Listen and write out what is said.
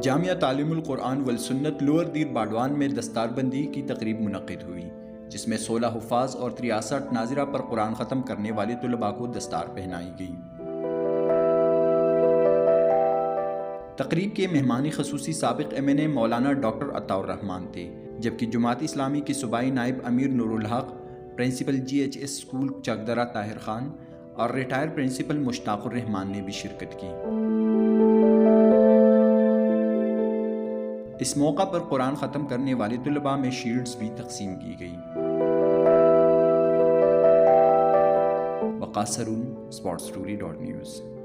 جامعہ تعلیم القرآن والسنت لوور دیر باڈوان میں دستار بندی کی تقریب منعقد ہوئی، جس میں 16 حفاظ اور 63 ناظرہ پر قرآن ختم کرنے والے طلباء کو دستار پہنائی گئی۔ تقریب کے مہمان خصوصی سابق MNA مولانا ڈاکٹر عطاء الرحمان تھے، جبکہ جماعت اسلامی کے صوبائی نائب امیر Noor Ulhaq, principal GHS school Chakdara Tahir Khan اور ریٹائر پرنسپل مشتاق الرحمان نے بھی شرکت کی۔ اس موقع پر قرآن ختم کرنے والے طلباء میں شیلڈز بھی تقسیم کی گئی۔ وقاص سرون، sportstory.news